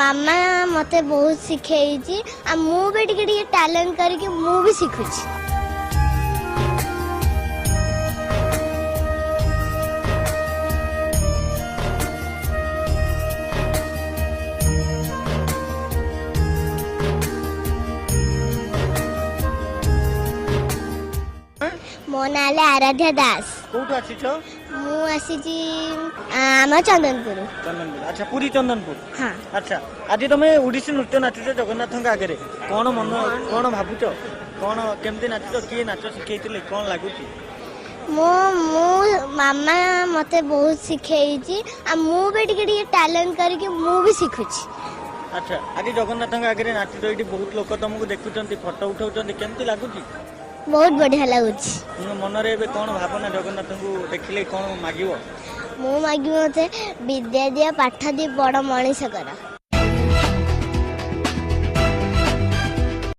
मामा मते बहुत सिखाई आ मु भी टिके टैलेंट करके मु भी सिखुची। मो नाले आराध्या दास। कोठु आछिछ? मु आसीची आम चंदनपुर। चंदनपुर। अच्छा पूरी चंदनपुर। हाँ। अच्छा आज तुम ओडिसी नृत्य नाचुच जगन्नाथ आगे कौन मन कौन भावुच कौन केमती नाचुच किए नाच शिखैथिले कौन लागुची? मो मो मामा मते बहुत सिखाई आ मु भी टिके टैलेंट करके मु भी सिखुची। अच्छा आज जगन्नाथ आगे नाचुच ये बहुत लोक तुमको देखुंत फटो उठाऊँ केमती लगुच? बहुत बढ़िया लगुच। मन रे कौन भावना जगन्नाथ को देखिले कौन मागिव? मु मागी मते विद्या दिया पाठ दी बड़ मनीष कर।